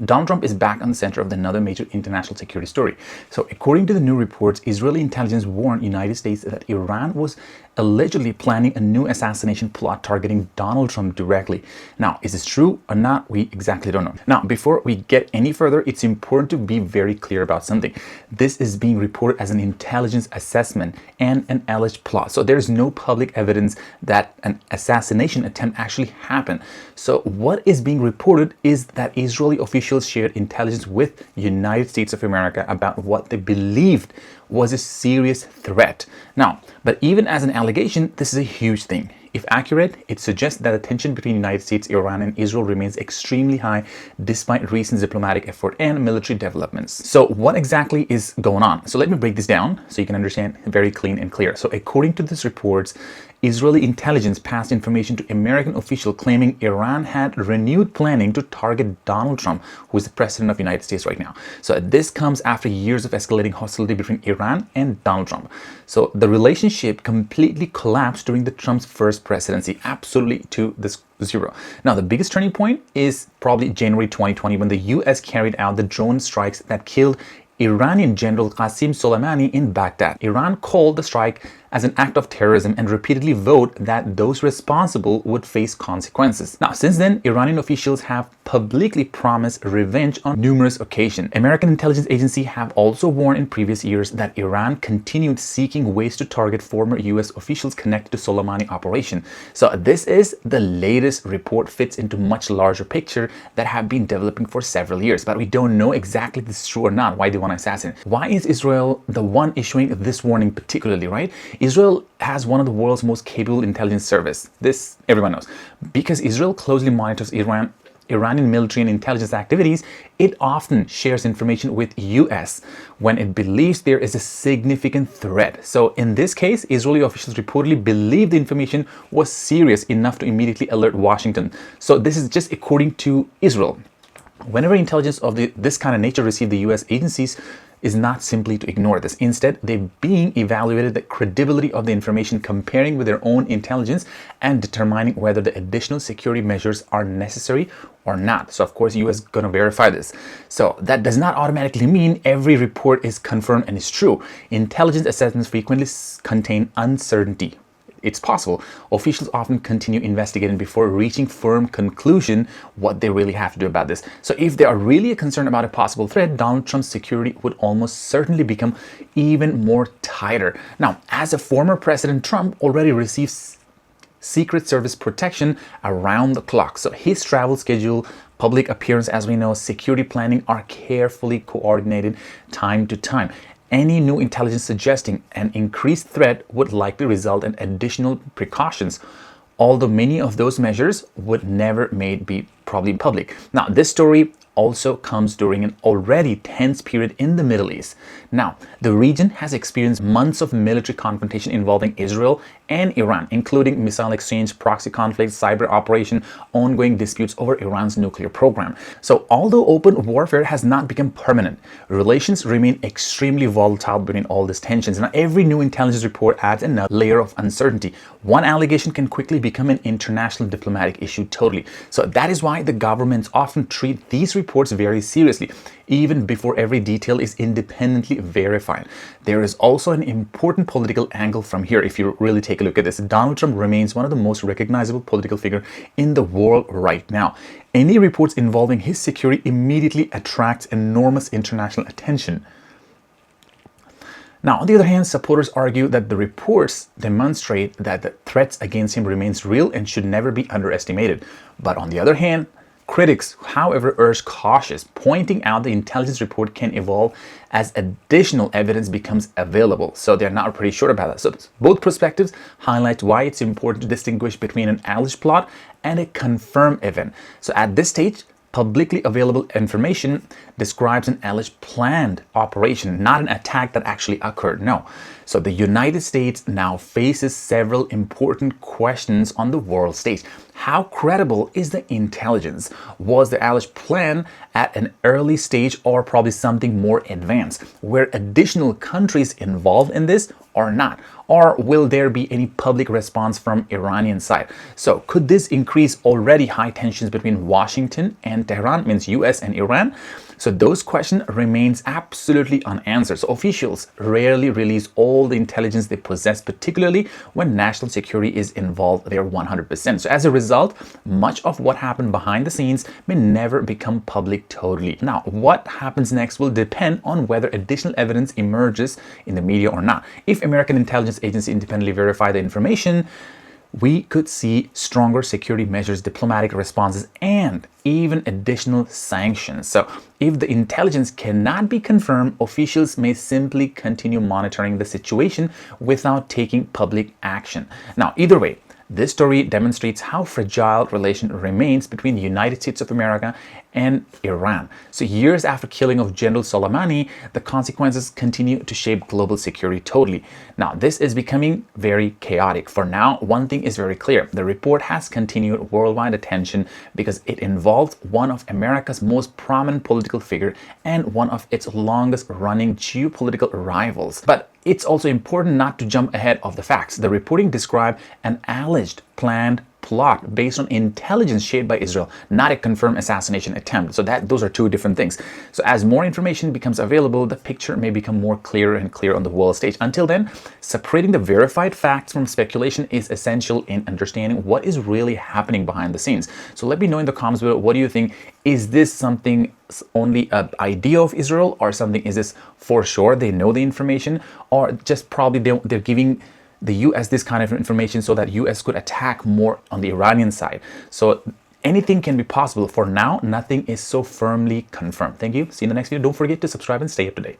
Donald Trump is back on the center of another major international security story. So according to the new reports, Israeli intelligence warned United States that Iran was allegedly planning a new assassination plot targeting Donald Trump directly. Now, is this true or not? We exactly don't know. Now, before we get any further, it's important to be very clear about something. This is being reported as an intelligence assessment and an alleged plot. So there's no public evidence that an assassination attempt actually happened. So what is being reported is that Israeli officials shared intelligence with United States of America about what they believed was a serious threat. Now, but even as an allegation, this is a huge thing. If accurate, it suggests that the tension between the United States, Iran, and Israel remains extremely high despite recent diplomatic effort and military developments. So what exactly is going on? So let me break this down so you can understand very clean and clear. So according to these reports, Israeli intelligence passed information to American officials claiming Iran had renewed planning to target Donald Trump, who is the president of the United States right now. So this comes after years of escalating hostility between Iran and Donald Trump. So the relationship completely collapsed during the Trump's first presidency, absolutely to this zero. Now, the biggest turning point is probably January 2020 when the US carried out the drone strikes that killed Iranian General Qasem Soleimani in Baghdad. Iran called the strike as an act of terrorism and repeatedly vowed that those responsible would face consequences. Now, since then, Iranian officials have publicly promised revenge on numerous occasions. American intelligence agencies have also warned in previous years that Iran continued seeking ways to target former US officials connected to Soleimani operation. So this is the latest report, fits into much larger picture that have been developing for several years, but we don't know exactly if this is true or not, why they want to assassinate. Why is Israel the one issuing this warning particularly, right? Israel has one of the world's most capable intelligence service. This everyone knows. Because Israel closely monitors Iranian military and intelligence activities, it often shares information with US when it believes there is a significant threat. So in this case, Israeli officials reportedly believed the information was serious enough to immediately alert Washington. So this is just according to Israel. Whenever intelligence of this kind of nature receive the US agencies is not simply to ignore this. Instead, they're being evaluated the credibility of the information, comparing with their own intelligence and determining whether the additional security measures are necessary or not. So of course, US is going to verify this. So that does not automatically mean every report is confirmed and is true. Intelligence assessments frequently contain uncertainty. It's possible. Officials often continue investigating before reaching firm conclusion what they really have to do about this. So if they are really concerned about a possible threat, Donald Trump's security would almost certainly become even more tighter. Now, as a former President, Trump already receives Secret Service protection around the clock. So his travel schedule, public appearance, as we know, security planning are carefully coordinated time to time. Any new intelligence suggesting an increased threat would likely result in additional precautions, although many of those measures would never be probably public. Now, this story also comes during an already tense period in the Middle East. Now, the region has experienced months of military confrontation involving Israel and Iran, including missile exchange, proxy conflicts, cyber operation, ongoing disputes over Iran's nuclear program. So, although open warfare has not become permanent, relations remain extremely volatile between all these tensions. Now, every new intelligence report adds another layer of uncertainty. One allegation can quickly become an international diplomatic issue totally. So that is why the governments often treat these reports very seriously, even before every detail is independently verified. There is also an important political angle from here if you really take a look at this. Donald Trump remains one of the most recognizable political figures in the world right now. Any reports involving his security immediately attracts enormous international attention. Now, on the other hand, supporters argue that the reports demonstrate that the threats against him remains real and should never be underestimated. But on the other hand, critics, however, urge caution, pointing out the intelligence report can evolve as additional evidence becomes available. So they're not pretty sure about that. So both perspectives highlight why it's important to distinguish between an alleged plot and a confirmed event. So at this stage, publicly available information describes an alleged planned operation, not an attack that actually occurred. No. So the United States now faces several important questions on the world stage. how credible is the intelligence? Was the alleged plan at an early stage or probably something more advanced? Were additional countries involved in this or not? Or will there be any public response from Iranian side? So could this increase already high tensions between Washington and Tehran, means US and Iran? So those questions remains absolutely unanswered. So officials rarely release all the intelligence they possess, particularly when national security is involved there 100%. So as a result, much of what happened behind the scenes may never become public totally. Now, what happens next will depend on whether additional evidence emerges in the media or not. If American intelligence agency independently verify the information, we could see stronger security measures, diplomatic responses, and even additional sanctions. So if the intelligence cannot be confirmed, officials may simply continue monitoring the situation without taking public action. Now, either way, this story demonstrates how fragile relation remains between the United States of America and Iran. So years after killing of General Soleimani, the consequences continue to shape global security totally. Now, this is becoming very chaotic. For now, one thing is very clear. The report has continued worldwide attention because it involves one of America's most prominent political figure and one of its longest running geopolitical rivals. But it's also important not to jump ahead of the facts. The reporting described an alleged planned plot based on intelligence shared by Israel, not a confirmed assassination attempt. So those are two different things. So as more information becomes available, the picture may become more clearer and clearer on the world stage. Until then, separating the verified facts from speculation is essential in understanding what is really happening behind the scenes. So let me know in the comments below, what do you think? Is this something only an idea of Israel, or something is this for sure they know the information, or just probably they're giving the US this kind of information so that US could attack more on the Iranian side? So anything can be possible. For now, nothing is so firmly confirmed. Thank you. See you in the next video. Don't forget to subscribe and stay up to date.